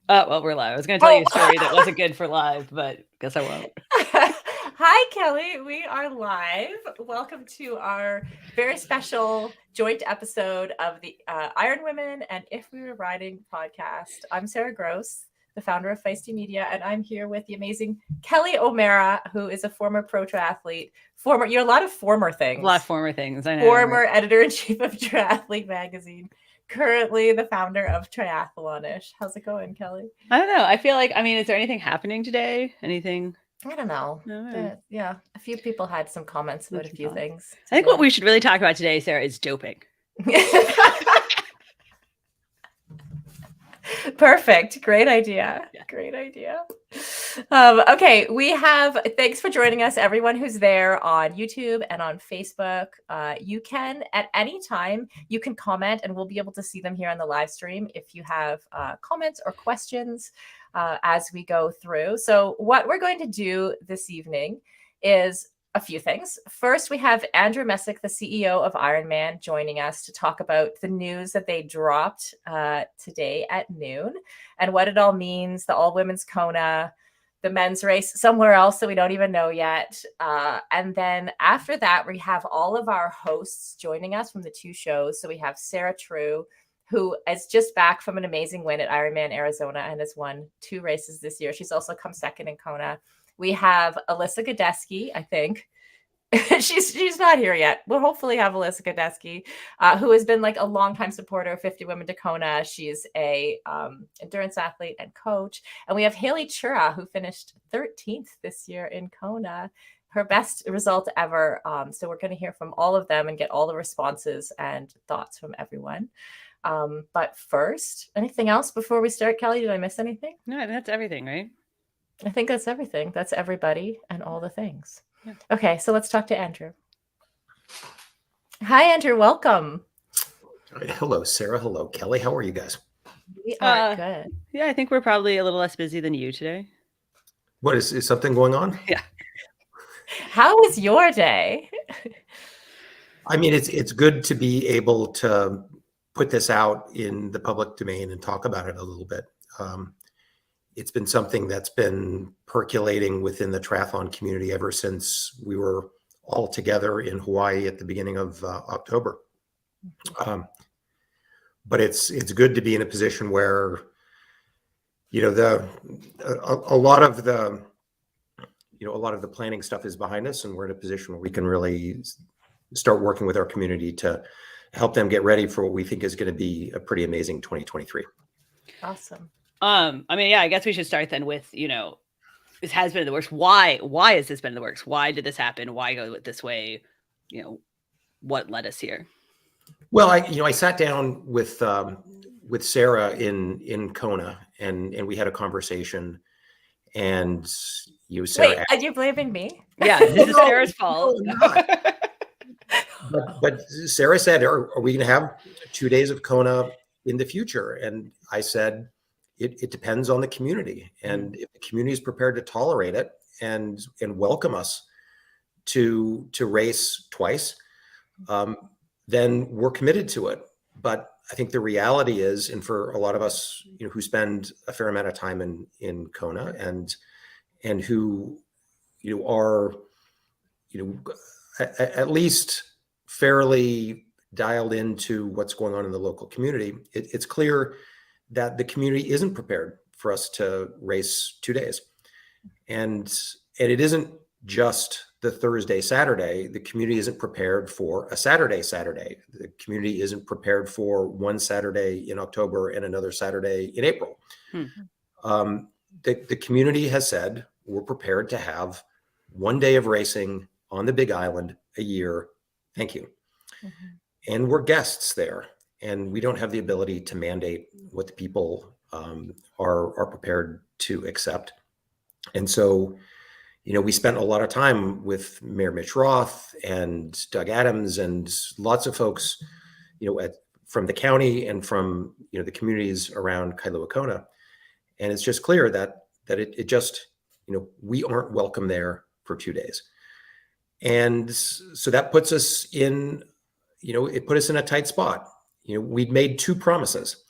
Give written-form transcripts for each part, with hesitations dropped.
Well, we're live. I was going to tell you a story that wasn't good for live, but guess I won't. Hi, Kelly. We are live. Welcome to our very special joint episode of the Iron Women and If We Were Riding podcast. I'm Sara Gross, the founder of Feisty Media, and I'm here with the amazing Kelly O'Mara, who is a former pro triathlete. You're a lot of former things. A lot of former things. I know. Former editor-in-chief of Triathlete magazine. Currently the founder of Triathlonish. How's it going, Kelly? I don't know. I feel like, is there anything happening today? Anything? I don't know. Yeah, a few people had some comments about a few things. I think what we should really talk about today, Sarah, is doping. Perfect. Great idea. Yeah. Great idea. Okay, thanks for joining us, everyone who's there on YouTube and on Facebook. You can, at any time, you can comment and we'll be able to see them here on the live stream if you have comments or questions as we go through. So what we're going to do this evening is a few things. First, we have Andrew Messick, the CEO of IRONMAN, joining us to talk about the news that they dropped today at noon and what it all means, the all-women's Kona, the men's race somewhere else that we don't even know yet. And then after that, we have all of our hosts joining us from the two shows. So we have Sarah True, who is just back from an amazing win at Ironman Arizona and has won 2 races this year. She's also come second in Kona. We have Alyssa Godesky, I think. she's not here yet. We'll hopefully have Alyssa Godesky, who has been like a longtime supporter of 50 Women to Kona. She's a endurance athlete and coach. And we have Haley Chura, who finished 13th this year in Kona, her best result ever. So we're going to hear from all of them and get all the responses and thoughts from everyone. But first, anything else before we start, Kelly? Did I miss anything? No, that's everything, right? I think that's everything. That's everybody and all the things. Yeah. Okay, so let's talk to Andrew. Hi, Andrew. Welcome. Hello, Sarah. Hello, Kelly. How are you guys? We are good. Yeah, I think we're probably a little less busy than you today. What is something going on? Yeah. How was your day? I mean, it's good to be able to put this out in the public domain and talk about it a little bit. It's been something that's been percolating within the triathlon community ever since we were all together in Hawaii at the beginning of October. But it's good to be in a position where, you know, a lot of the planning stuff is behind us, and we're in a position where we can really start working with our community to help them get ready for what we think is going to be a pretty amazing 2023. Awesome. I guess we should start then with, this has been in the works. Why has this been in the works? Why did this happen? Why go this way? What led us here? Well, I sat down with Sarah in Kona and we had a conversation, and Sarah. Wait, are you blaming me? Yeah, this is Sarah's fault. No, but Sarah said, are we going to have 2 days of Kona in the future? And I said, it depends on the community. And if the community is prepared to tolerate it and welcome us to race twice, then we're committed to it. But I think the reality is, and for a lot of us, who spend a fair amount of time in Kona and who, are, at least fairly dialed into what's going on in the local community, it's clear that the community isn't prepared for us to race 2 days. And it isn't just the Thursday, Saturday. The community isn't prepared for a Saturday. The community isn't prepared for one Saturday in October and another Saturday in April. The community has said, we're prepared to have 1 day of racing on the Big Island a year. Thank you. Mm-hmm. And we're guests there, and we don't have the ability to mandate what the people are prepared to accept. And so, we spent a lot of time with Mayor Mitch Roth and Doug Adams and lots of folks, from the county and from, the communities around Kailua Kona. And it's just clear that it just, we aren't welcome there for 2 days. And so that puts us in, it put us in a tight spot. We'd made 2 promises.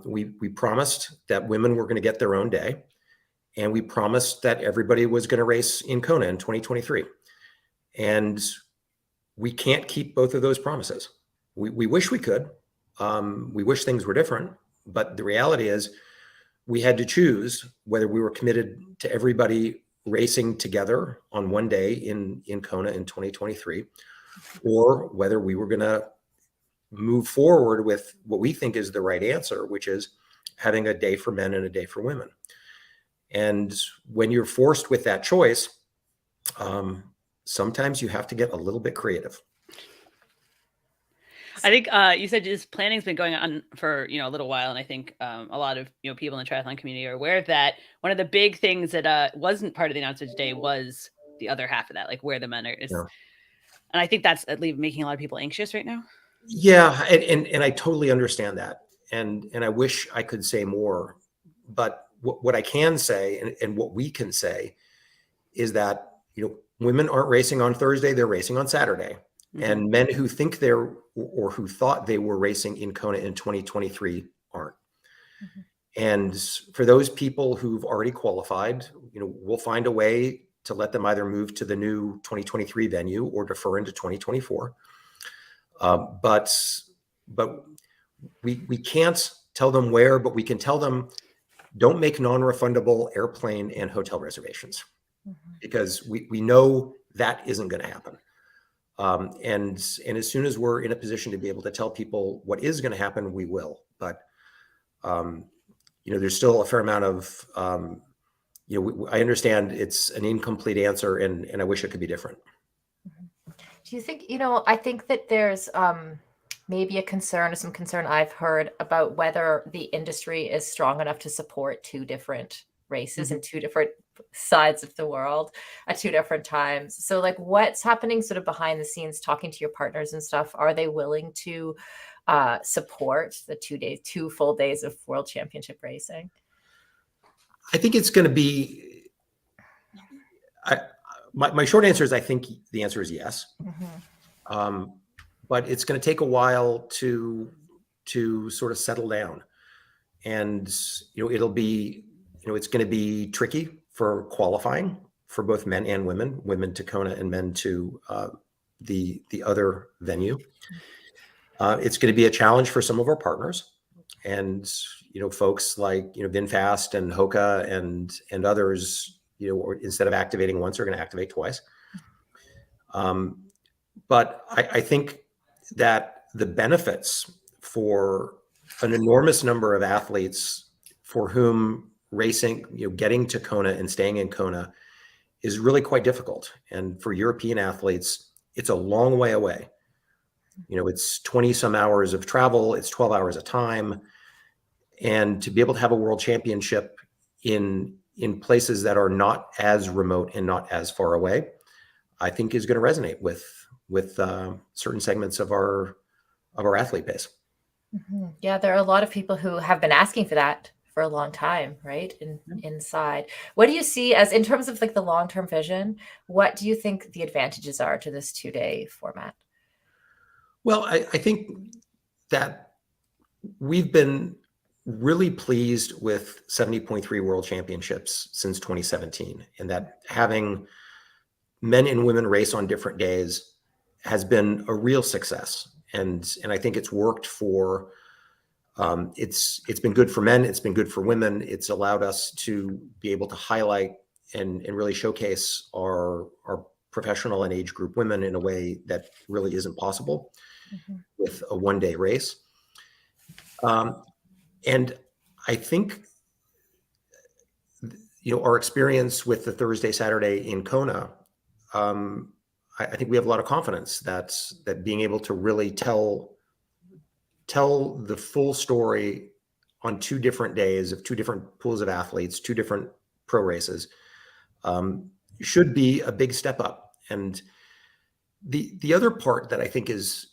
We promised that women were going to get their own day, and we promised that everybody was going to race in Kona in 2023. And we can't keep both of those promises. We wish we could. We wish things were different, but the reality is we had to choose whether we were committed to everybody racing together on one day in Kona in 2023, or whether we were going to move forward with what we think is the right answer, which is having a day for men and a day for women. And when you're forced with that choice, sometimes you have to get a little bit creative. I think you said this planning's been going on for a little while, and I think a lot of people in the triathlon community are aware of that. One of the big things that wasn't part of the announcement today was the other half of that, like where the men are. Yeah. And I think that's at least making a lot of people anxious right now. Yeah, and I totally understand that, and I wish I could say more, but what I can say and what we can say is that women aren't racing on Thursday; they're racing on Saturday. Mm-hmm. And men who think they're or who thought they were racing in Kona in 2023 aren't. Mm-hmm. And for those people who've already qualified, we'll find a way to let them either move to the new 2023 venue or defer into 2024. But we can't tell them where, but we can tell them don't make non-refundable airplane and hotel reservations, mm-hmm. because we know that isn't going to happen. And as soon as we're in a position to be able to tell people what is going to happen, we will. But there's still a fair amount of I understand it's an incomplete answer, and I wish it could be different. Do you think I think that there's maybe some concern I've heard about whether the industry is strong enough to support two different races, mm-hmm. in two different sides of the world at two different times. So like what's happening sort of behind the scenes, talking to your partners and stuff? Are they willing to support the 2 full days of World Championship racing? I think it's going to be, my short answer is I think the answer is yes. Mm-hmm. But it's going to take a while to sort of settle down. And, it'll be, it's going to be tricky for qualifying for both men and women to Kona and men to the other venue. It's going to be a challenge for some of our partners, and folks like VinFast and Hoka and others. Instead of activating once, are going to activate twice. But I think that the benefits for an enormous number of athletes for whom racing, getting to Kona and staying in Kona is really quite difficult. And for European athletes, it's a long way away. It's 20 some hours of travel. It's 12 hours of time. And to be able to have a world championship in places that are not as remote and not as far away, I think is going to resonate with certain segments of our athlete base. Mm-hmm. Yeah, there are a lot of people who have been asking for that for a long time, right? Inside. What do you see as, in terms of like the long-term vision, what do you think the advantages are to this 2-day format? Well, I think that we've been really pleased with 70.3 World Championships since 2017, and that having men and women race on different days has been a real success. And I think it's worked for, it's been good for men. It's been good for women. It's allowed us to be able to highlight and really showcase our professional and age group women in a way that really isn't possible, mm-hmm. with a 1-day race. And I think, our experience with the Thursday, Saturday in Kona, I think we have a lot of confidence that being able to really tell the full story on 2 different days of 2 different pools of athletes, 2 different pro races, should be a big step up. And the other part that I think is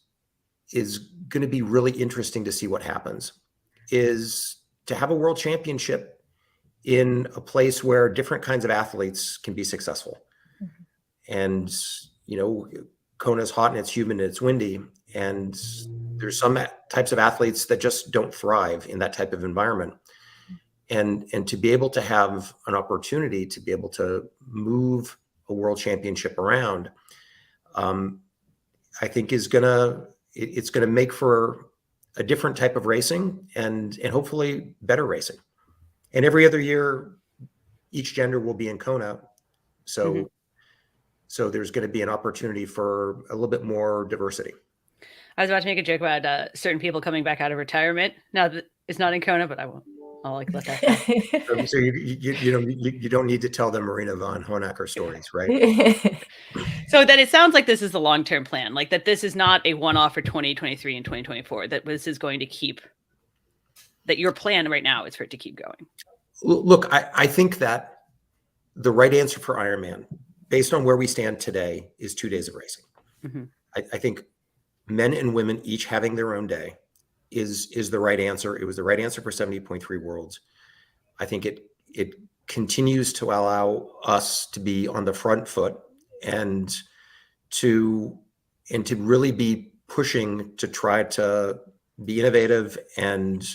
going to be really interesting to see what happens is to have a world championship in a place where different kinds of athletes can be successful. Mm-hmm. And Kona's hot and it's humid and it's windy, And there's some types of athletes that just don't thrive in that type of environment. And to be able to have an opportunity to be able to move a world championship around, I think it's gonna make for a different type of racing and hopefully better racing. And every other year, each gender will be in Kona. So so there's going to be an opportunity for a little bit more diversity. I was about to make a joke about certain people coming back out of retirement. Now that it's not in Kona, but I won't. I'll let that go. So you don't need to tell the Marina von Honecker stories, right? So then it sounds like this is the long-term plan, like that this is not a one-off for 2023 and 2024, that this is going to keep, that your plan right now is for it to keep going. Look, I think that the right answer for Ironman, based on where we stand today, is 2 days of racing. I think men and women each having their own day is the right answer. It was the right answer for 70.3 Worlds. I think it continues to allow us to be on the front foot and to really be pushing to try to be innovative and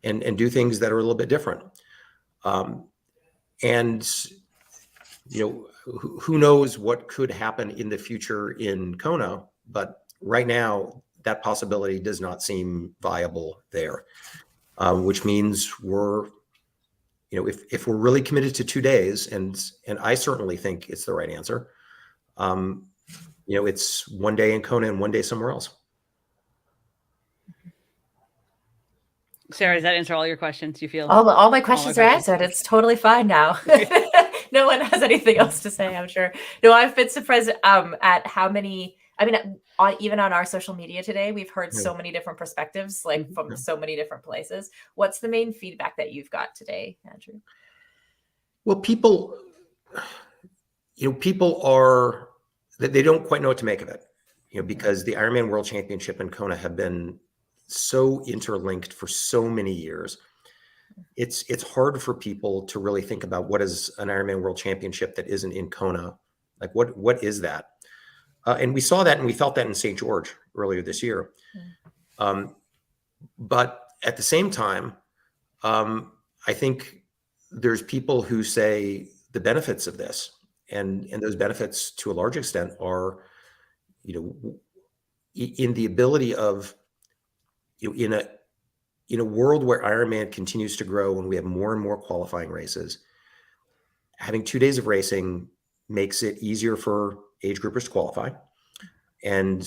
do things that are a little bit different. And who knows what could happen in the future in Kona, but right now that possibility does not seem viable there, which means we're, if we're really committed to 2 days, and I certainly think it's the right answer, it's 1 day in Kona and 1 day somewhere else. Sarah, does that answer all your questions? You feel all my questions are answered. It's totally fine now. No one has anything else to say, I'm sure. No, I've been surprised at how many, even on our social media today, we've heard so many different perspectives, like from so many different places. What's the main feedback that you've got today, Andrew? Well, people are, they don't quite know what to make of it, because the Ironman World Championship and Kona have been so interlinked for so many years. It's hard for people to really think about what is an Ironman World Championship that isn't in Kona. Like what is that? And we saw that and we felt that in St. George earlier this year. But at the same time, I think there's people who say the benefits of this, and those benefits to a large extent are, in the ability of, in a world where Ironman continues to grow and we have more and more qualifying races, having 2 days of racing makes it easier for age groupers to qualify. And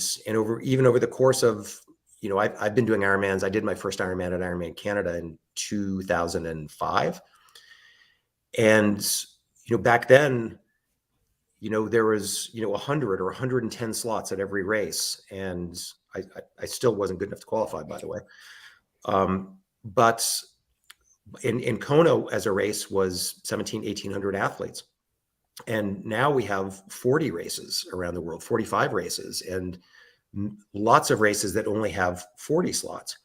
even over the course of, I've been doing Ironmans. I did my first Ironman at Ironman Canada in 2005. And, back then, there was, 100 or 110 slots at every race. And I still wasn't good enough to qualify, by the way. But in Kona as a race was 1,800 athletes. And now we have 40 races around the world, 45 races, and lots of races that only have 40 slots.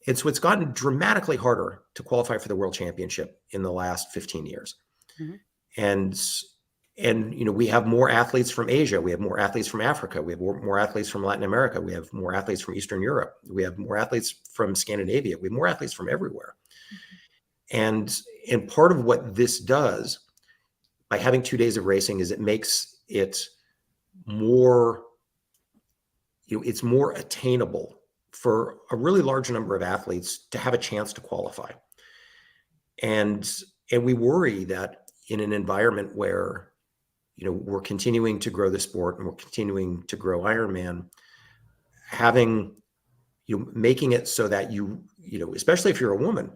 And so it's gotten dramatically harder to qualify for the World Championship in the last 15 years. And we have more athletes from Asia. We have more athletes from Africa. We have more athletes from Latin America. We have more athletes from Eastern Europe. We have more athletes from Scandinavia. We have more athletes from everywhere. And part of what this does by having 2 days of racing is it makes it more, it's more attainable for a really large number of athletes to have a chance to qualify. And we worry that in an environment where, we're continuing to grow the sport and we're continuing to grow Ironman, having, making it so that especially if you're a woman,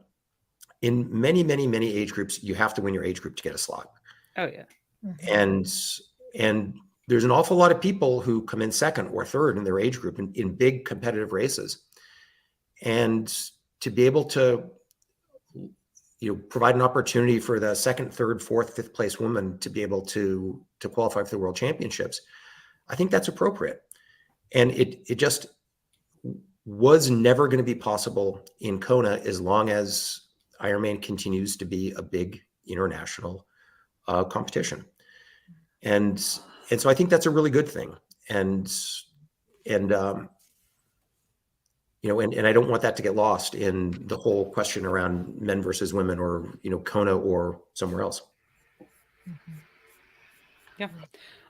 in many, many, many age groups, you have to win your age group to get a slot. Oh yeah. And there's an awful lot of people who come in second or third in their age group in big competitive races. And to be able to, provide an opportunity for the second, third, fourth, fifth place woman to be able to qualify for the World Championships, I think that's appropriate. And it just was never going to be possible in Kona as long as Ironman continues to be a big international competition. And so I think that's a really good thing. And and I don't want that to get lost in the whole question around men versus women, or, Kona or somewhere else. Yeah.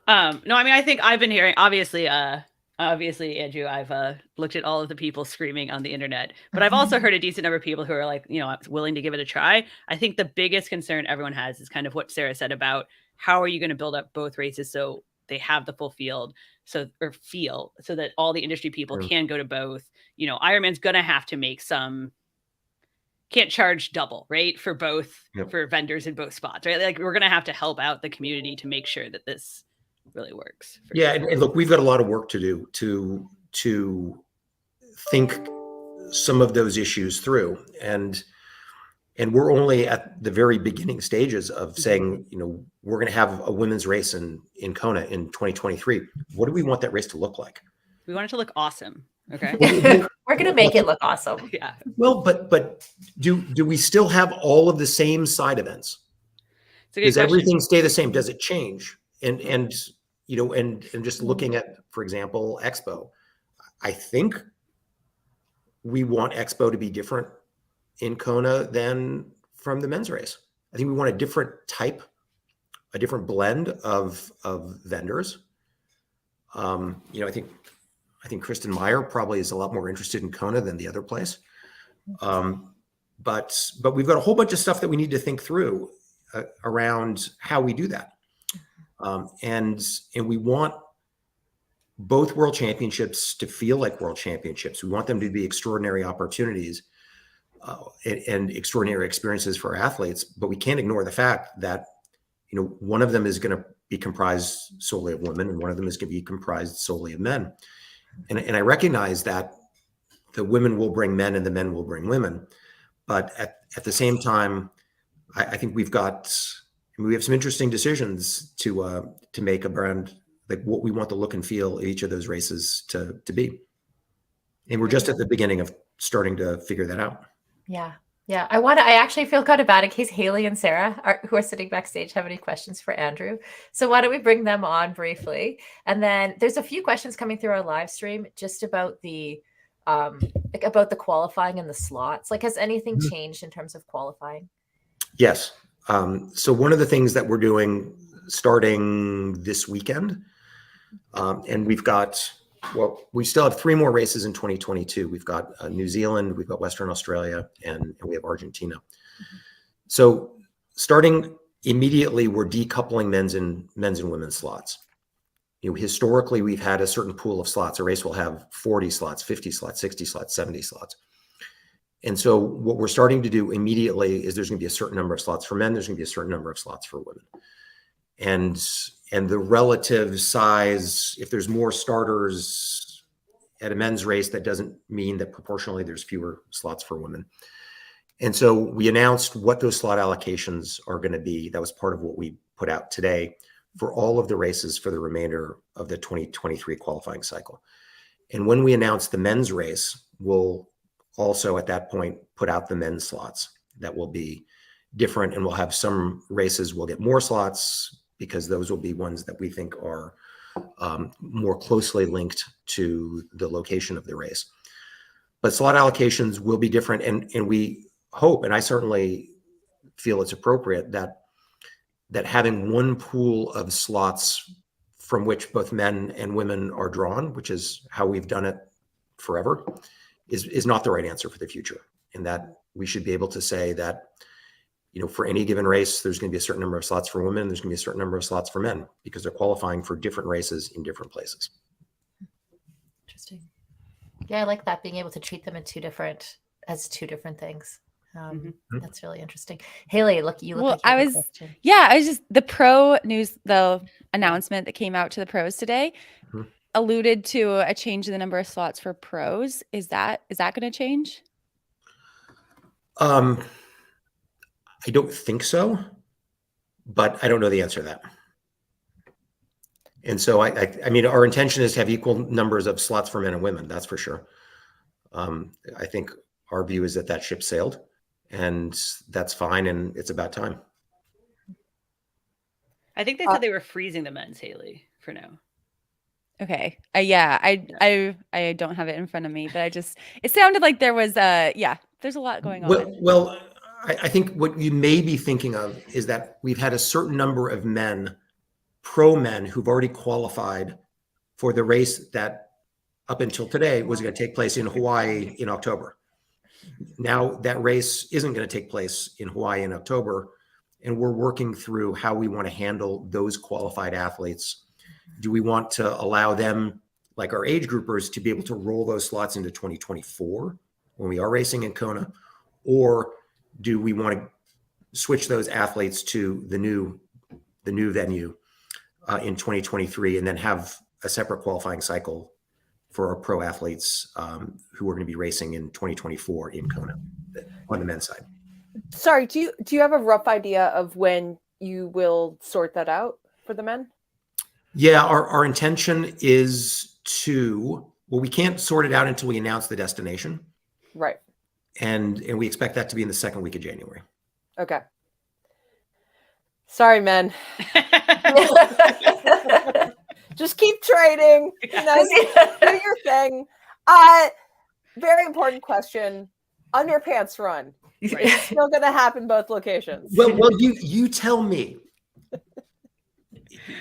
No, I mean, I think I've been hearing, obviously, Andrew, I've looked at all of the people screaming on the internet, but I've also heard a decent number of people who are like, willing to give it a try. I think the biggest concern everyone has is kind of what Sara said about how are you going to build up both races so they have the full field, so that all the industry people can go to both. Ironman's going to have to make can't charge double, right? For both, for vendors in both spots, right? Like, we're going to have to help out the community to make sure that this really works. Yeah. Sure. And look, we've got a lot of work to do to think some of those issues through. And we're only at the very beginning stages of saying, we're going to have a women's race in Kona in 2023. What do we want that race to look like? We want it to look awesome. Okay. We're going to make it look awesome. Yeah. Well, but do we still have all of the same side events? Does everything stay the same? Does it change? And just looking at, for example, Expo, I think we want Expo to be different in Kona than from the men's race. I think we want a different blend of vendors. I think Kristen Meyer probably is a lot more interested in Kona than the other place. But we've got a whole bunch of stuff that we need to think through around how we do that. And we want both world championships to feel like world championships. We want them to be extraordinary opportunities and extraordinary experiences for our athletes, but we can't ignore the fact that, one of them is going to be comprised solely of women and one of them is going to be comprised solely of men. And I recognize that the women will bring men and the men will bring women. But at the same time, I think we have some interesting decisions to make around like what we want the look and feel of each of those races to be. And we're just at the beginning of starting to figure that out. Yeah. Yeah. I actually feel kind of bad in case Haley and Sara who are sitting backstage have any questions for Andrew. So why don't we bring them on briefly? And then there's a few questions coming through our live stream just about the qualifying and the slots. Like, has anything changed in terms of qualifying? Yes. So one of the things that we're doing starting this weekend, and we still have 3 more races in 2022. We've got New Zealand, we've got Western Australia, and we have Argentina. So starting immediately, we're decoupling men's and women's slots. Historically, we've had a certain pool of slots. A race will have 40 slots, 50 slots, 60 slots, 70 slots. And so what we're starting to do immediately is there's going to be a certain number of slots for men. There's going to be a certain number of slots for women. And the relative size, if there's more starters at a men's race, that doesn't mean that proportionally there's fewer slots for women. And so we announced what those slot allocations are going to be. That was part of what we put out today for all of the races for the remainder of the 2023 qualifying cycle. And when we announce the men's race, we'll also at that point put out the men's slots. That will be different, and we'll have some races will get more slots because those will be ones that we think are more closely linked to the location of the race. But slot allocations will be different, and we hope, and I certainly feel it's appropriate, that having one pool of slots from which both men and women are drawn, which is how we've done it forever, is not the right answer for the future. And that we should be able to say that, for any given race, there's going to be a certain number of slots for women, there's going to be a certain number of slots for men, because they're qualifying for different races in different places. Interesting. Yeah, I like that, being able to treat them as two different things. That's really interesting. Haley, you look like I was just, the pro news, the announcement that came out to the pros today alluded to a change in the number of slots for pros. Is that going to change? I don't think so, but I don't know the answer to that. And so I mean, our intention is to have equal numbers of slots for men and women. That's for sure. I think our view is that ship sailed, and that's fine. And it's about time. I think they said they were freezing the men's, Haley, for now. Okay. Yeah, I don't have it in front of me, but it sounded like there was there's a lot going on. Well, I think what you may be thinking of is that we've had a certain number of men, pro men, who've already qualified for the race that up until today was going to take place in Hawaii in October. Now that race isn't going to take place in Hawaii in October, and we're working through how we want to handle those qualified athletes. Do we want to allow them, like our age groupers, to be able to roll those slots into 2024 when we are racing in Kona? Or do we want to switch those athletes to the new venue in 2023 and then have a separate qualifying cycle for our pro athletes who are going to be racing in 2024 in Kona on the men's side? Sorry, do you have a rough idea of when you will sort that out for the men? Yeah, our intention is we can't sort it out until we announce the destination. Right. And we expect that to be in the second week of January. Okay. Sorry, men. Just keep trading. You know, do your thing. Very important question. Underpants run. Right. It's still going to happen both locations. Well, you tell me.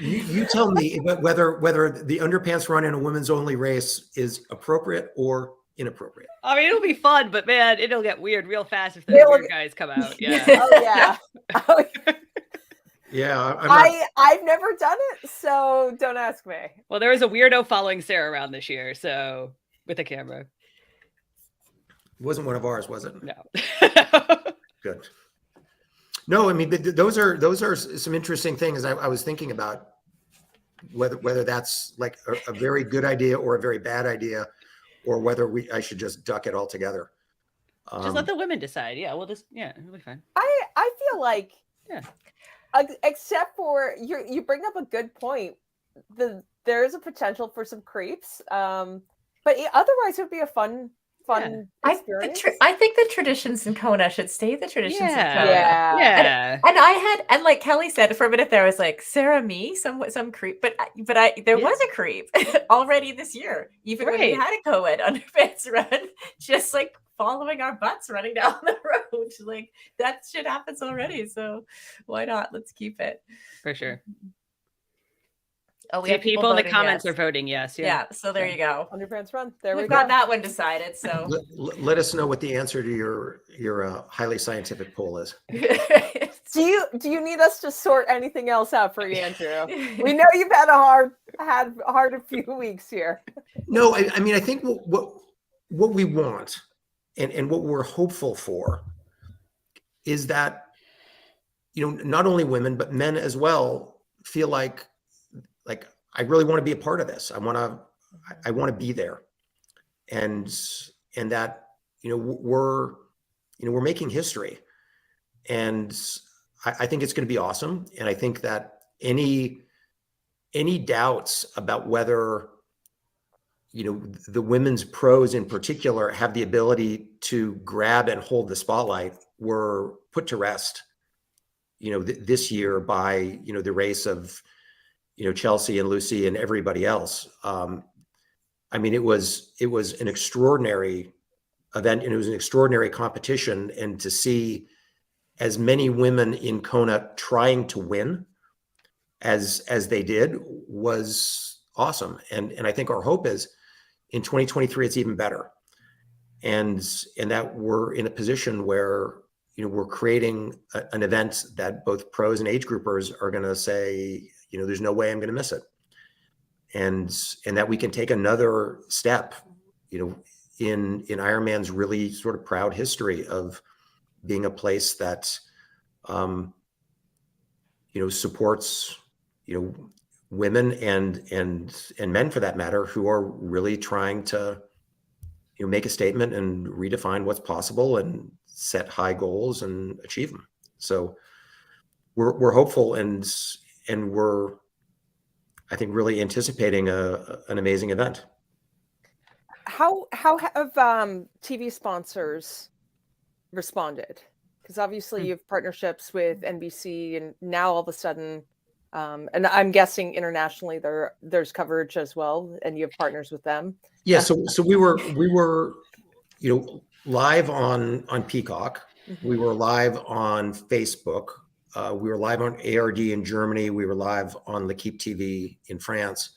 You tell me whether the underpants run in a women's only race is appropriate or inappropriate. I mean, it'll be fun, but man, it'll get weird real fast if the weird guys come out. Yeah. Oh yeah. Oh, Yeah, I've never done it, so don't ask me. Well, there was a weirdo following Sarah around this year, so with a camera. It wasn't one of ours, was it? No. Good. No, I mean those are some interesting things. I was thinking about whether that's like a very good idea or a very bad idea, or whether I should just duck it altogether. Just let the women decide. Yeah, it'll be fine. I feel like yeah. Except for you bring up a good point. There is a potential for some creeps, but otherwise it would be a fun experience. I think the traditions in Kona should stay the traditions in Kona. Yeah. And like Kelly said, for a minute there, I was like, Sarah, me, some creep, but there was a creep already this year, even when we had a co-ed underpants run, just like following our butts running down the road. Like that shit happens already, so why not? Let's keep it for sure. Oh, we have people in the comments are voting yes. Yeah, so there you go. Underpants run. We've got that one decided. So let us know what the answer to your highly scientific poll is. Do you need us to sort anything else out for you, Andrew? We know you've had a hard few weeks here. No, I mean I think what we want and what we're hopeful for is that not only women but men as well feel like I really want to be a part of this. I want to be there, and that we're making history, and I think it's going to be awesome. And I think that any doubts about whether the women's pros in particular have the ability to grab and hold the spotlight were put to rest this year by the race of Chelsea and Lucy and everybody else. I mean, it was an extraordinary event and it was an extraordinary competition. And to see as many women in Kona trying to win as they did was awesome. And I think our hope is in 2023, it's even better. And that we're in a position where, we're creating an event that both pros and age groupers are going to say, there's no way I'm going to miss it. And that we can take another step, in Ironman's really sort of proud history of being a place that, supports, women and men for that matter, who are really trying to, make a statement and redefine what's possible and set high goals and achieve them. So we're hopeful and we're, I think, really anticipating an amazing event. How have TV sponsors responded? Because obviously you have partnerships with NBC, and now all of a sudden And I'm guessing internationally there's coverage as well, and you have partners with them. Yeah, so we were, you know, live on Peacock. We were live on Facebook. We were live on ARD in Germany. We were live on L'Equipe TV in France.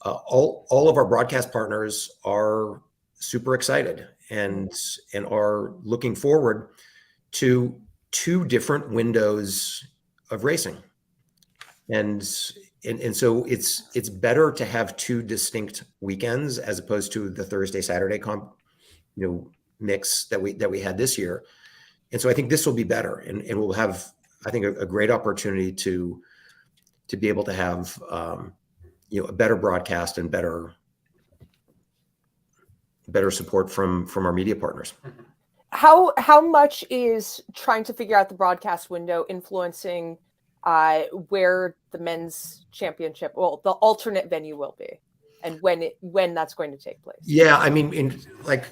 All of our broadcast partners are super excited and are looking forward to 2 different windows of racing. And so it's better to have 2 distinct weekends as opposed to the Thursday, Saturday mix that we had this year. And so I think this will be better, and we'll have, I think, a great opportunity to be able to have a better broadcast and better support from our media partners. How much is trying to figure out the broadcast window influencing where the men's championship, well, the alternate venue will be, and when that's going to take place? Yeah, I mean, like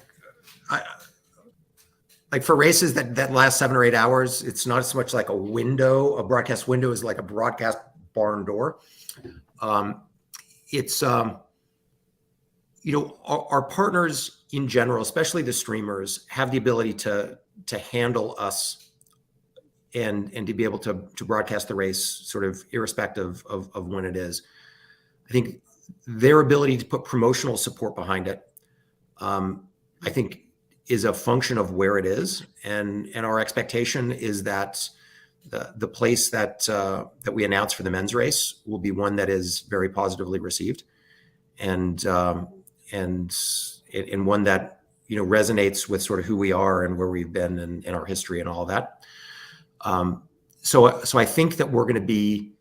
for races that last 7 or 8 hours, it's not so much like a window. A broadcast window is like a broadcast barn door. It's our partners in general, especially the streamers, have the ability to handle us and to be able to broadcast the race sort of irrespective of when it is. I think their ability to put promotional support behind it, I think, is a function of where it is, and our expectation is that the place that we announce for the men's race will be one that is very positively received, and one that resonates with sort of who we are and where we've been and our history and all of that. So I think that we'll be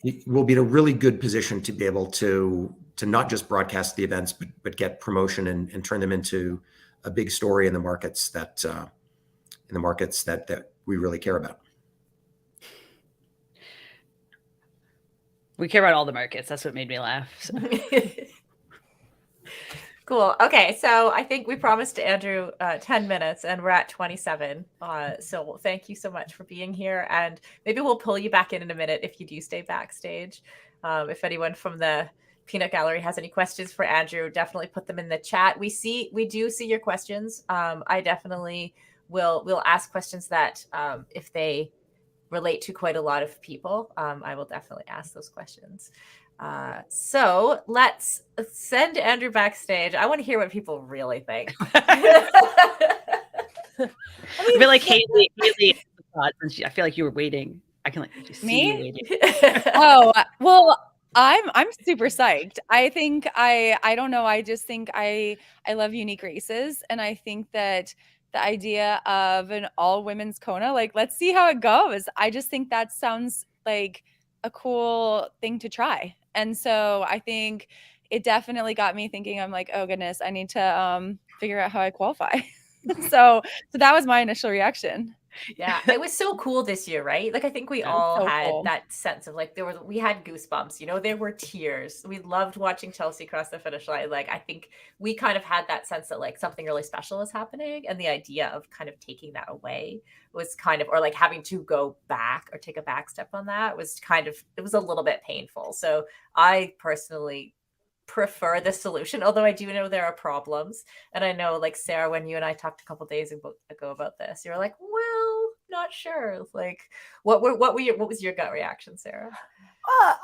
in a really good position to be able to not just broadcast the events, but get promotion and turn them into a big story in the markets that we really care about. We care about all the markets. That's what made me laugh. So. Cool. Okay, so I think we promised Andrew 10 minutes, and we're at 27. So thank you so much for being here, and maybe we'll pull you back in a minute if you do stay backstage. If anyone from the Peanut Gallery has any questions for Andrew, definitely put them in the chat. We do see your questions. I definitely will ask questions that if they relate to quite a lot of people, I will definitely ask those questions. So let's send Andrew backstage. I want to hear what people really think. I feel like Haley, I feel like you were waiting. I can just see you waiting. Oh, well, I'm super psyched. I think I don't know. I just think I love unique races, and I think that the idea of an all women's Kona, like, let's see how it goes. I just think that sounds like a cool thing to try. And so I think it definitely got me thinking. I'm like, oh goodness, I need to figure out how I qualify. so that was my initial reaction. Yeah, it was so cool this year, right? Like, I think we all had that sense of like, we had goosebumps, there were tears. We loved watching Chelsea cross the finish line. Like, I think we kind of had that sense that like something really special is happening, and the idea of kind of taking that away was kind of, or like having to go back or take a back step on that was kind of, it was a little bit painful. So I personally prefer the solution, although I do know there are problems. And I know, like, Sarah, when you and I talked a couple days ago about this, you were like, well, not sure. Like, what was your gut reaction, Sarah?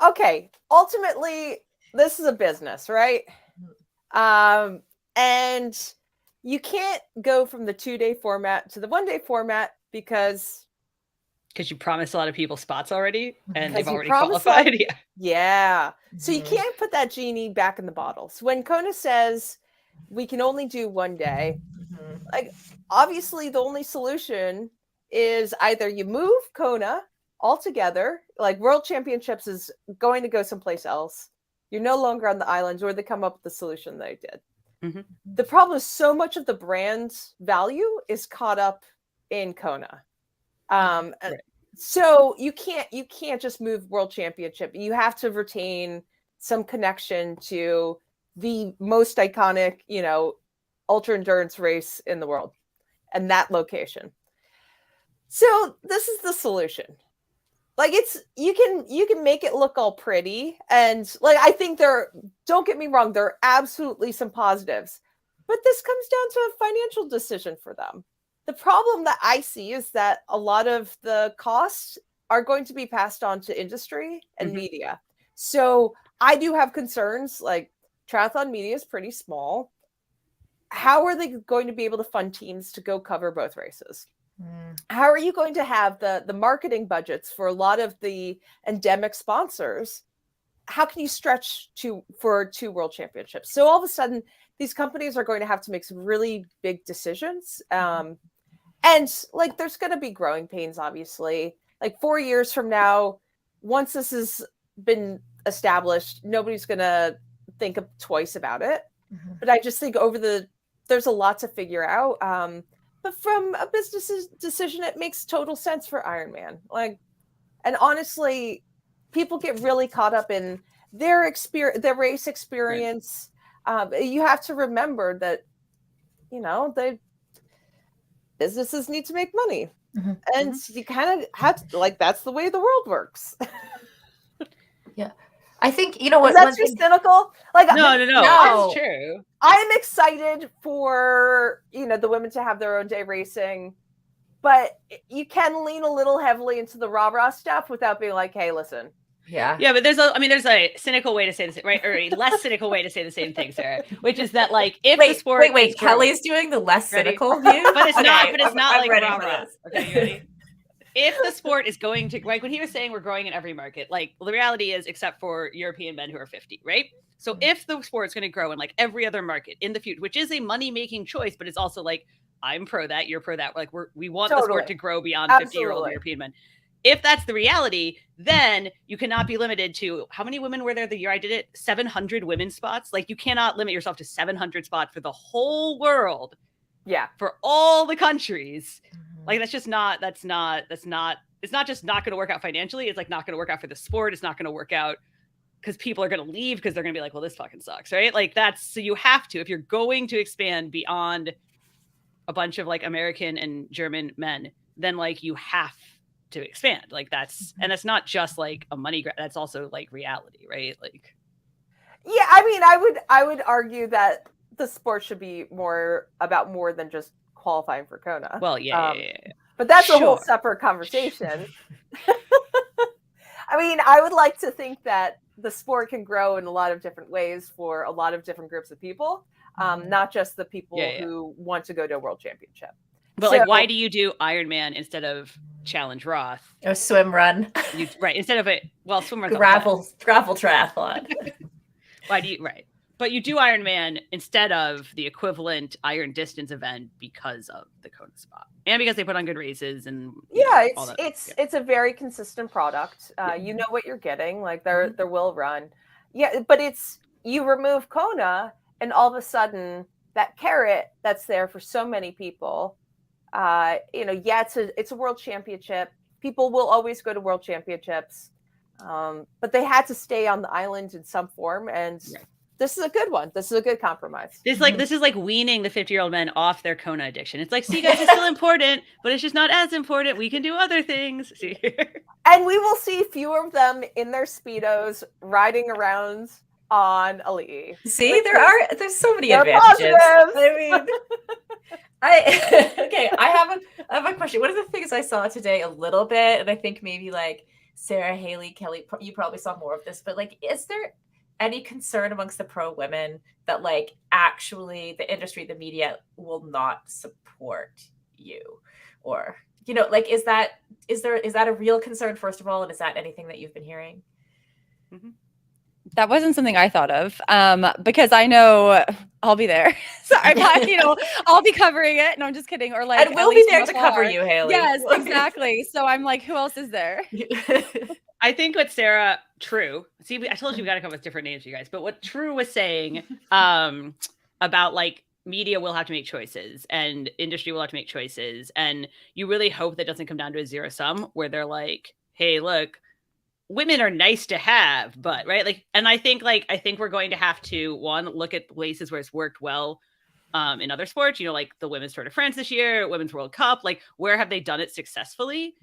Okay, ultimately this is a business, right? And you can't go from the 2-day format to the 1-day format because you promised a lot of people spots already, and they've already qualified. Yeah. Yeah. So you can't put that genie back in the bottle. So when Kona says we can only do 1 day, like, obviously the only solution is either you move Kona altogether, like World Championships is going to go someplace else. You're no longer on the islands, or they come up with the solution they did. Mm-hmm. The problem is so much of the brand value is caught up in Kona. Right. So you can't just move World Championship. You have to retain some connection to the most iconic, ultra endurance race in the world, and that location. So this is the solution. Like you can make it look all pretty, and like I think don't get me wrong, there are absolutely some positives, but this comes down to a financial decision for them. The problem that I see is that a lot of the costs are going to be passed on to industry and media. So I do have concerns, like triathlon media is pretty small. How are they going to be able to fund teams to go cover both races? How are you going to have the marketing budgets for a lot of the endemic sponsors? How can you stretch for 2 world championships? So all of a sudden, these companies are going to have to make some really big decisions. And like, there's going to be growing pains, obviously. Like 4 years from now, once this has been established, nobody's going to think twice about it. But I just think there's a lot to figure out. But from a business decision, it makes total sense for Ironman. Like, and honestly, people get really caught up in their race experience. Right. You have to remember that, the businesses need to make money, and you kind of have to, like, that's the way the world works. Yeah. I think, what? That's just cynical. Like, no, that's true. I'm excited for, the women to have their own day racing, but you can lean a little heavily into the rah-rah stuff without being like, hey, listen. Yeah. Yeah, but there's a cynical way to say this, right? Or a less cynical way to say the same thing, Sarah, which is that, like, if the sport wait, Kelly's doing the less cynical view? But it's not I'm like rah-rah. Okay, you ready? If the sport is going to, like when he was saying we're growing in every market, like the reality is, except for European men who are 50, right? So if the sport's going to grow in like every other market in the future, which is a money-making choice, but it's also like, I'm pro that, you're pro that. Like we want the sport to grow beyond 50-year-old European men. If that's the reality, then you cannot be limited to, how many women were there the year I did it? 700 women's spots. Like, you cannot limit yourself to 700 spots for the whole world. Yeah. For all the countries. Like, it's not just not going to work out financially. It's like not going to work out for the sport. It's not going to work out because people are going to leave because they're going to be like, well, this fucking sucks, right? Like, so you have to, if you're going to expand beyond a bunch of like American and German men, then like you have to expand. Like and that's not just like a money grab. That's also like reality, right? Like, yeah, I mean, I would argue that the sport should be more than just qualifying for Kona. Well, yeah. But that's a whole separate conversation. I mean, I would like to think that the sport can grow in a lot of different ways for a lot of different groups of people, not just the people who want to go to a world championship. But like, why do you do Ironman instead of Challenge Roth? Or swim run. Right. Instead of swim run. Gravel triathlon. Why do you, right. But you do Ironman instead of the equivalent Iron Distance event because of the Kona spot. And because they put on good races and it's a very consistent product. You know what you're getting. Like they're will run. Yeah, but you remove Kona and all of a sudden that carrot that's there for so many people. It's a world championship. People will always go to world championships, but they had to stay on the island in some form, and this is a good one. This is a good compromise. This is like weaning the 50-year-old men off their Kona addiction. It's like, see, guys, it's still important, but it's just not as important. We can do other things. See, and we will see fewer of them in their Speedos riding around on Ali'i. See, there's so many advantages. I mean. I have a question. One of the things I saw today a little bit, and I think maybe like Sarah, Haley, Kelly, you probably saw more of this, but like, is there any concern amongst the pro women that like actually the industry, the media will not support you? Or, like, is that a real concern, first of all? And is that anything that you've been hearing? Mm-hmm. That wasn't something I thought of, because I know I'll be there. So I'll be covering it. No, I'm just kidding. Or like, and we'll be there to cover you, Haley. Yes, exactly. So I'm like, who else is there? I think what Sarah True. See, I told you we got to come with different names, you guys. But what True was saying about like media will have to make choices and industry will have to make choices, and you really hope that doesn't come down to a zero sum where they're like, hey, look, women are nice to have, but right. Like, and I think we're going to have to, one, look at places where it's worked well in other sports, like the Women's Tour de France this year, Women's World Cup, like where have they done it successfully?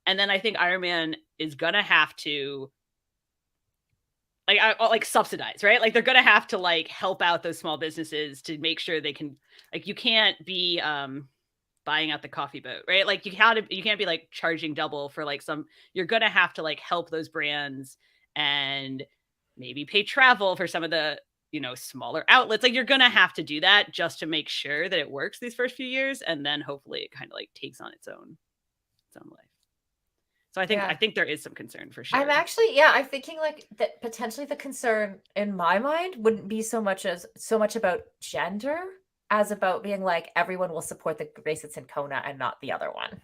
And then I think Ironman is going to have to like subsidize, right? Like they're going to have to like help out those small businesses to make sure they can, like, you can't be buying out the coffee boat, right? Like you can't be like charging double for like you're going to have to like help those brands and maybe pay travel for some of the, smaller outlets. Like you're going to have to do that just to make sure that it works these first few years. And then hopefully it kind of like takes on its own life. So I think there is some concern for sure. I'm thinking like that potentially the concern in my mind wouldn't be so much about gender as about being like everyone will support the race that's in Kona and not the other one.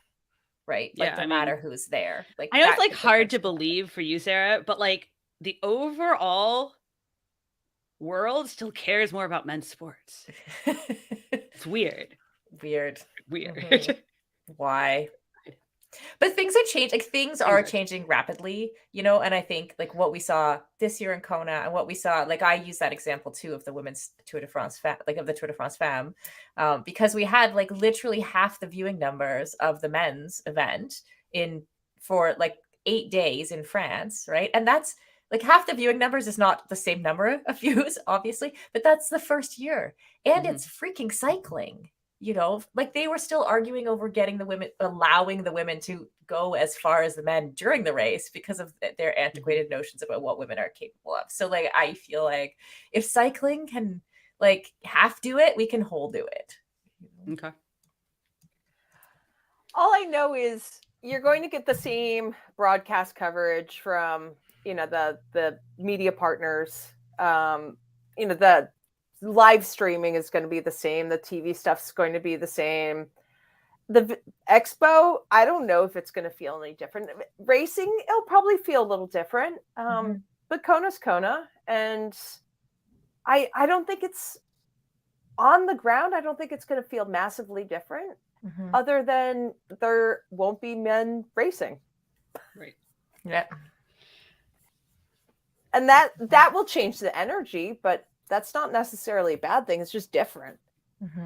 Right? Like no matter who's there. Like I know it's like hard to believe for you, Sarah, but like the overall world still cares more about men's sports. It's weird. Mm-hmm. Why? But things are changing. Like things are changing rapidly, and I think like what we saw this year in Kona and what we saw, like I use that example too of the women's Tour de France, of the Tour de France Femme, because we had like literally half the viewing numbers of the men's event for like 8 days in France, right? And that's like half the viewing numbers is not the same number of views, obviously, but that's the first year, and it's freaking cycling. Like they were still arguing over allowing the women to go as far as the men during the race because of their antiquated notions about what women are capable of. So like, I feel like if cycling can like half do it, we can whole do it. Okay. All I know is you're going to get the same broadcast coverage from, the media partners, the live streaming is going to be the same. The TV stuff's going to be the same. The expo, I don't know if it's going to feel any different. Racing, it'll probably feel a little different. But Kona's Kona. And I don't think it's on the ground. I don't think it's going to feel massively different other than there won't be men racing. Right. Yeah. And that will change the energy, but that's not necessarily a bad thing. It's just different.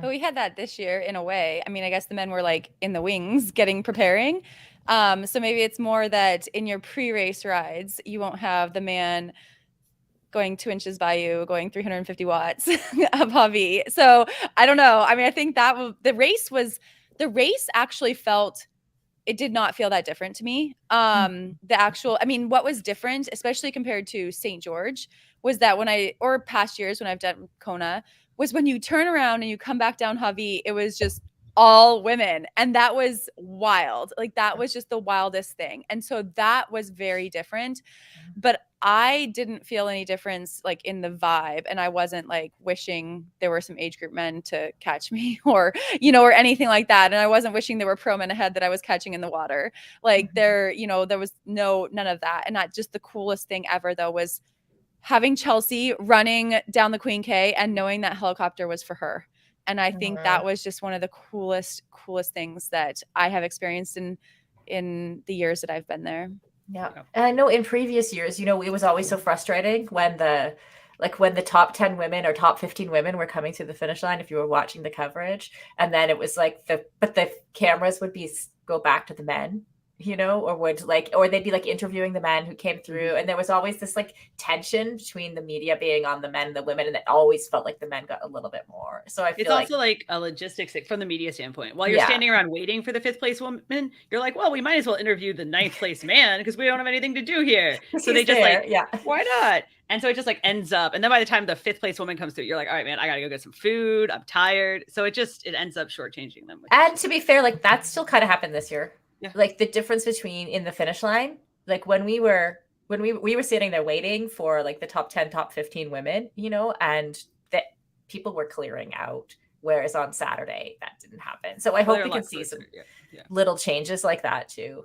But we had that this year in a way. I mean, I guess the men were like in the wings preparing. So maybe it's more that in your pre-race rides, you won't have the man going 2 inches by you, going 350 watts of hobby. So I don't know. I mean, I think that the race actually it did not feel that different to me. What was different, especially compared to St. George, was that or past years when I've done Kona, was when you turn around and you come back down Hovey, it was just all women. And that was wild. Like that was just the wildest thing. And so that was very different. But I didn't feel any difference like in the vibe. And I wasn't like wishing there were some age group men to catch me or anything like that. And I wasn't wishing there were pro men ahead that I was catching in the water. Like there was none of that. And not just the coolest thing ever though was having Chelsea running down the Queen K and knowing that helicopter was for her. And I think that was just one of the coolest things that I have experienced in the years that I've been there. Yeah. And I know in previous years, it was always so frustrating when the top 10 women or top 15 women were coming to the finish line, if you were watching the coverage, and then it was like the cameras would go back to the men, or they'd be like interviewing the men who came through. And there was always this like tension between the media being on the men and the women. And it always felt like the men got a little bit more. So I feel it's also like a logistics from the media standpoint. While you're standing around waiting for the 5th place woman, you're like, well, we might as well interview the 9th place man because we don't have anything to do here. So they just why not? And so it just like ends up. And then by the time the 5th place woman comes through, you're like, all right, man, I got to go get some food. I'm tired. So it ends up shortchanging them. And to be fair, like that still kind of happened this year. Yeah. Like the difference between in the finish line, like when we were sitting there waiting for like the top 10, top 15 women, and that people were clearing out. Whereas on Saturday, that didn't happen. So I hope we can see some little changes like that too,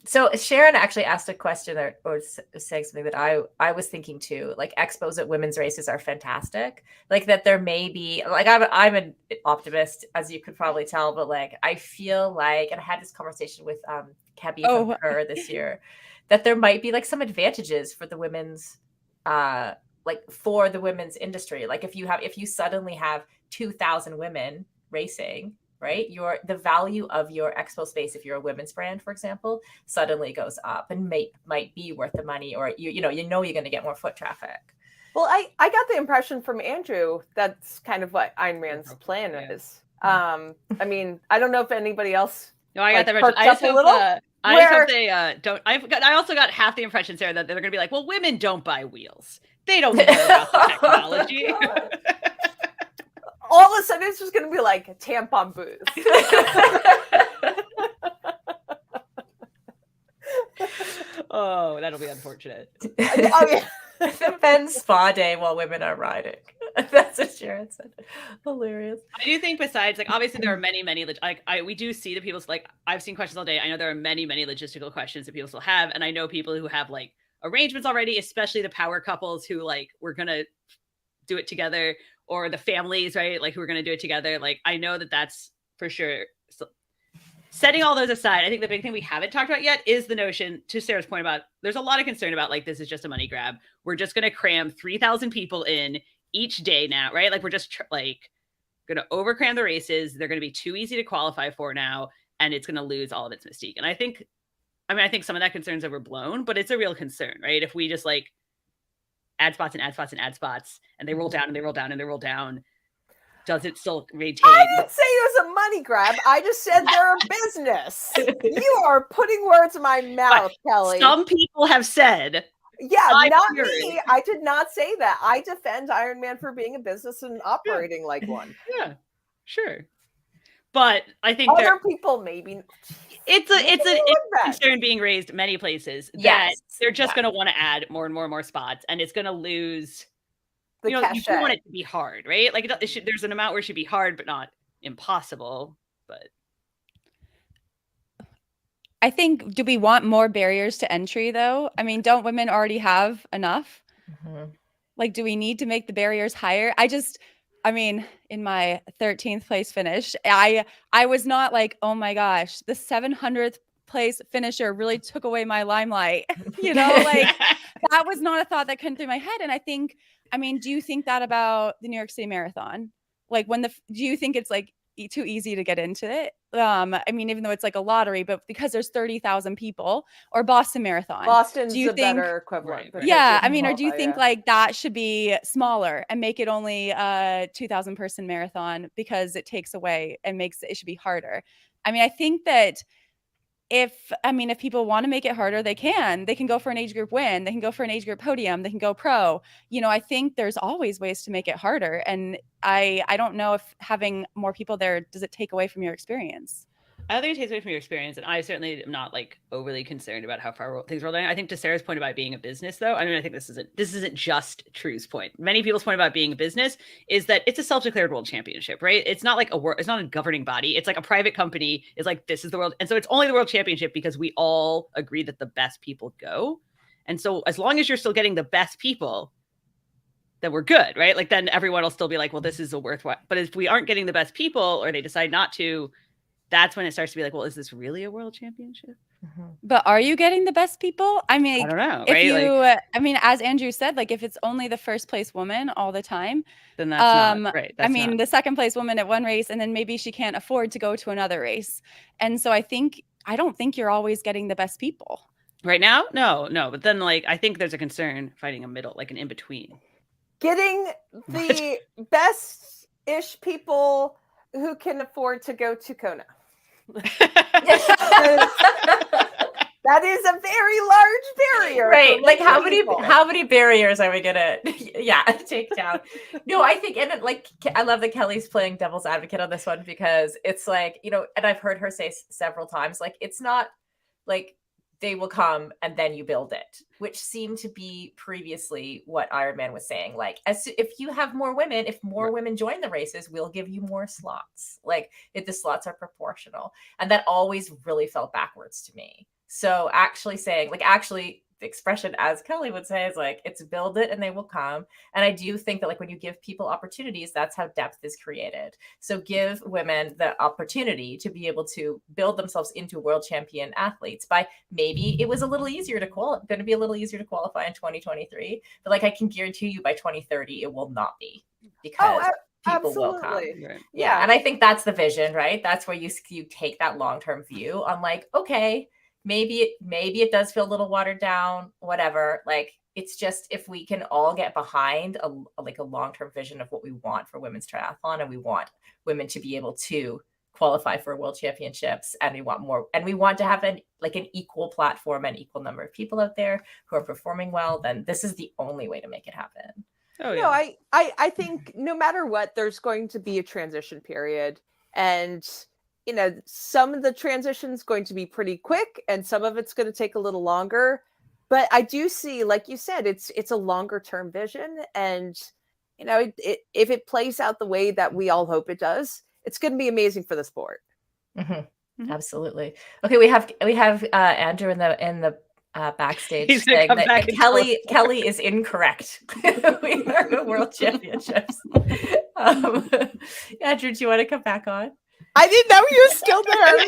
So Sharon actually asked a question or saying something that I was thinking too. Like expos at women's races are fantastic. Like that there may be like I'm an optimist, as you could probably tell, but like I feel like, and I had this conversation with Kebby from her this year, that there might be like some advantages for the women's like for the women's industry. Like if you suddenly have 2,000 women racing, right? The value of your expo space, if you're a women's brand, for example, suddenly goes up and might be worth the money, or you know you're going to get more foot traffic. Well, I got the impression from Andrew that's kind of what Ironman's plan is. I mean, I don't know if anybody else. No, I got that perked impression. I just hope they don't. I also got half the impression, Sarah, that they're going to be like, well, women don't buy wheels. They don't know about the technology. All of a sudden, it's just going to be like a tampon booth. Oh, that'll be unfortunate. Oh, yeah. The men's spa day while women are riding. That's what Sharon said. Hilarious. I do think besides, like, obviously there are many, we do see the people's, like, I've seen questions all day. I know there are many, many logistical questions that people still have. And I know people who have like arrangements already, especially the power couples who like, we're going to do it together, or the families, right? Like who are going to do it together. Like, I know that that's for sure. So, setting all those aside, I think the big thing we haven't talked about yet is the notion, to Sarah's point about, there's a lot of concern about like, this is just a money grab. We're just going to cram 3,000 people in each day now, right? Like we're just like going to overcram the races. They're going to be too easy to qualify for now. And it's going to lose all of its mystique. And I think some of that concern's overblown, but it's a real concern, right? If we just like add spots and add spots and add spots, and they roll down and they roll down and they roll down, does it still maintain? I didn't say it was a money grab. I just said they're a business. You are putting words in my mouth, Kelly. Some people have said. Yeah, not me. I did not say that. I defend Ironman for being a business and operating like one. Yeah, sure. But I think other people maybe it's a concern being raised many places that they're just going to want to add more and more and more spots, and it's going to lose. You know, you do want it to be hard, right? Like there's an amount where it should be hard, but not impossible. But I think, do we want more barriers to entry though? I mean, don't women already have enough? Mm-hmm. Like, do we need to make the barriers higher? I mean, in my 13th place finish, I was not like, oh my gosh, the 700th place finisher really took away my limelight. You know, like that was not a thought that came through my head. And I think, I mean, do you think that about the New York City Marathon? Like do you think it's like too easy to get into it? I mean, even though it's like a lottery, but because there's 30,000 people, or Boston Marathon. Boston's the better equivalent. Right. Yeah. I mean, or do you think like that should be smaller and make it only a 2,000 person marathon because it takes away and it should be harder? I mean, I think that if people want to make it harder, they can go for an age group win. They can go for an age group podium. They can go pro. You know, I think there's always ways to make it harder. And I don't know if having more people there, does it take away from your experience? I don't think it takes away from your experience. And I certainly am not like overly concerned about how far things roll down. I think to Sarah's point about being a business though, I mean, I think this isn't just True's point. Many people's point about being a business is that it's a self-declared world championship, right? It's not like it's not a governing body. It's like a private company is like, this is the world. And so it's only the world championship because we all agree that the best people go. And so as long as you're still getting the best people, then we're good, right? Like then everyone will still be like, well, this is a worthwhile. But if we aren't getting the best people, or they decide not to, that's when it starts to be like, well, is this really a world championship? Mm-hmm. But are you getting the best people? I mean, I don't know. If right? I mean, as Andrew said, like if it's only the first place woman all the time, then that's not right. I mean, the second place woman at one race, and then maybe she can't afford to go to another race. And so I don't think you're always getting the best people. Right now? No. But then like, I think there's a concern finding a middle, like an in-between. Getting the best-ish people who can afford to go to Kona. That is a very large barrier, right? Like how many barriers are we gonna take down? No, I think, and like I love that Kelly's playing devil's advocate on this one, because it's like, you know, and I've heard her say several times, like it's not like they will come and then you build it, which seemed to be previously what Ironman was saying. Like, if you have more women, if more women join the races, we'll give you more slots. Like, if the slots are proportional, and that always really felt backwards to me. So actually saying, like, actually expression, as Kelly would say, is like, it's build it and they will come. And I do think that like when you give people opportunities, that's how depth is created. So give women the opportunity to be able to build themselves into world champion athletes by, maybe it was a little easier to going to be a little easier to qualify in 2023, but like I can guarantee you by 2030 it will not be, because people will come. Right. Yeah. And I think that's the vision, right? That's where you take that long-term view on like, okay, maybe it does feel a little watered down, whatever. Like, it's just, if we can all get behind a long-term vision of what we want for women's triathlon, and we want women to be able to qualify for world championships, and we want more, and we want to have an equal platform and equal number of people out there who are performing well, then this is the only way to make it happen. Oh yeah. No, I think no matter what, there's going to be a transition period, and some of the transition's going to be pretty quick and some of it's going to take a little longer. But I do see, like you said, it's a longer term vision. And, if it plays out the way that we all hope it does, it's going to be amazing for the sport. Mm-hmm. Mm-hmm. Absolutely. Okay. We have Andrew in the backstage saying that Kelly is incorrect. We are the world championships. Andrew, do you want to come back on? I didn't know you were still there.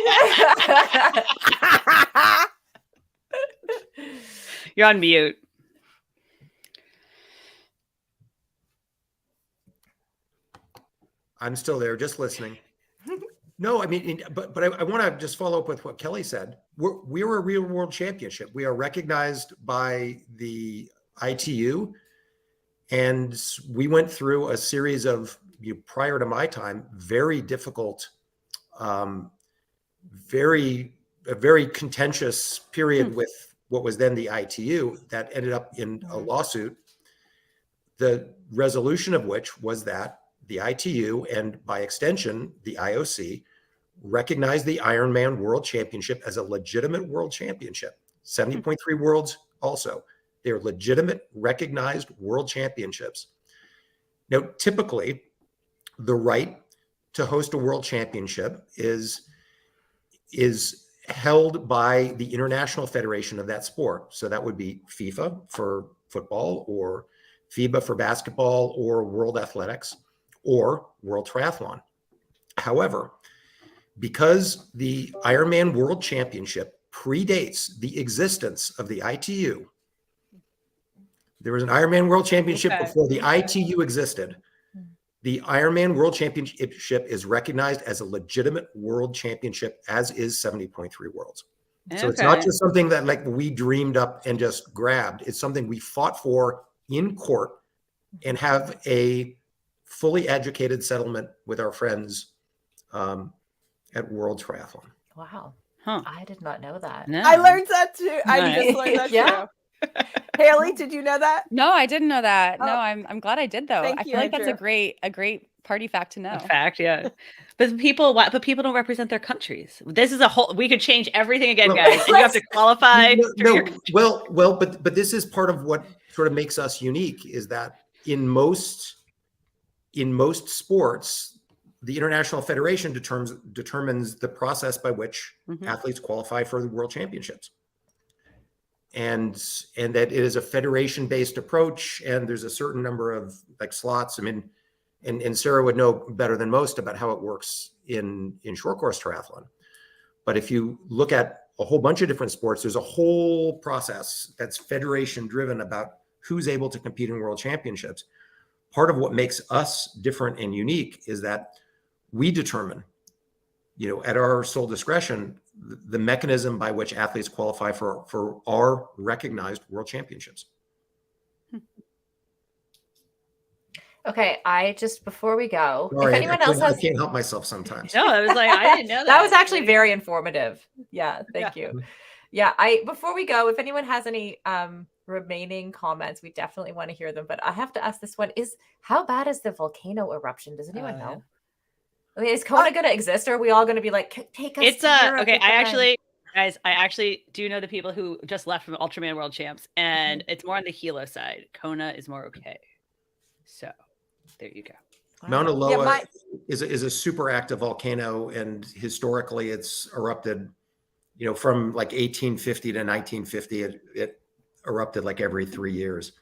You're on mute. I'm still there, just listening. No, I mean, but I want to just follow up with what Kelly said. We're a real world championship. We are recognized by the ITU, and we went through a series of, prior to my time, very difficult, very contentious period with what was then the ITU that ended up in a lawsuit, the resolution of which was that the ITU, and by extension, the IOC, recognized the Ironman World Championship as a legitimate world championship. 70.3 worlds also. They're legitimate, recognized world championships. Now, typically, the right to host a world championship is held by the international federation of that sport. So that would be FIFA for football, or FIBA for basketball, or World Athletics, or World Triathlon. However, because the Ironman World Championship predates the existence of the ITU, there was an Ironman World Championship before the ITU existed. The Ironman World Championship is recognized as a legitimate world championship, as is 70.3 worlds. So it's not just something that like we dreamed up and just grabbed. It's something we fought for in court and have a fully educated settlement with our friends at World Triathlon. Wow. Huh. I did not know that. No. I learned that too. I just learned that too. Haley, did you know that? No, I didn't know that. No, I'm glad I did though. Thank I you, feel like Andrew. that's a great party fact to know. Fact, yeah. But people don't represent their countries. This is we could change everything again, guys. And you have to qualify. But this is part of what sort of makes us unique, is that in most sports, the International Federation determines the process by which athletes qualify for the World Championships. And that it is a federation-based approach, and there's a certain number of like slots. I mean, and Sarah would know better than most about how it works in short course triathlon. But if you look at a whole bunch of different sports, there's a whole process that's federation-driven about who's able to compete in World Championships. Part of what makes us different and unique is that we determine, at our sole discretion, the mechanism by which athletes qualify for our recognized world championships. Okay, before we go, Sorry, if anyone else has, I can't help myself sometimes. No, I was like, I didn't know that. That was actually very informative. Yeah, thank you. Yeah, before we go, if anyone has any remaining comments, we definitely want to hear them. But I have to ask this one: how bad is the volcano eruption? Does anyone know? I mean, is Kona going to exist, or are we all going to be like, take us? It's okay. I actually do know the people who just left from Ultraman World Champs, and it's more on the Hilo side. Kona is more okay. So there you go. Mauna Loa is a super active volcano, and historically it's erupted, from like 1850 to 1950. It erupted like every 3 years.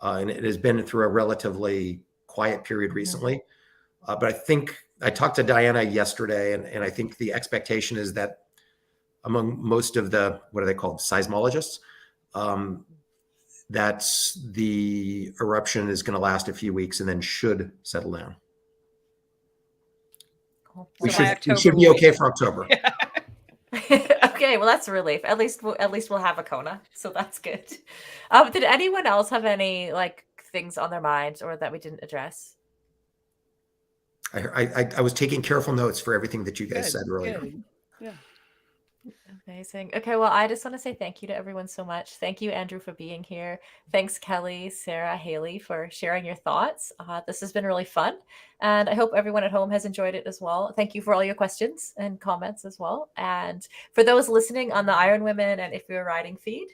And it has been through a relatively quiet period recently. But I think I talked to Diana yesterday, and I think the expectation is that among most of the, what are they called, seismologists, that's the eruption is going to last a few weeks and then should settle down. Cool. We So by should be okay for October. Okay, well that's a relief. At least we'll have a Kona, so that's good. Did anyone else have any like things on their minds or that we didn't address? I was taking careful notes for everything that you guys said earlier. Good. Yeah. Amazing. Okay, well, I just want to say thank you to everyone so much. Thank you, Andrew, for being here. Thanks, Kelly, Sarah, Haley, for sharing your thoughts. This has been really fun, and I hope everyone at home has enjoyed it as well. Thank you for all your questions and comments as well. And for those listening on the Iron Women and If You're Riding feed,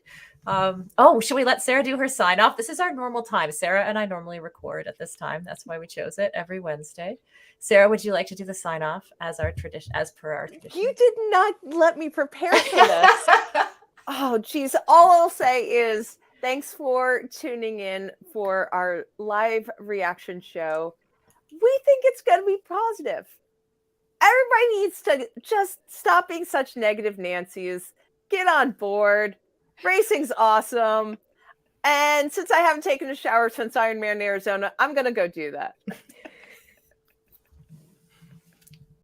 should we let Sarah do her sign off? This is our normal time. Sarah and I normally record at this time. That's why we chose it every Wednesday. Sarah, would you like to do the sign off as our tradition, as per our tradition? You did not let me prepare for this. Oh, geez. All I'll say is thanks for tuning in for our live reaction show. We think it's going to be positive. Everybody needs to just stop being such negative Nancy's. Get on board. Racing's awesome. And since I haven't taken a shower since Ironman Arizona, I'm going to go do that.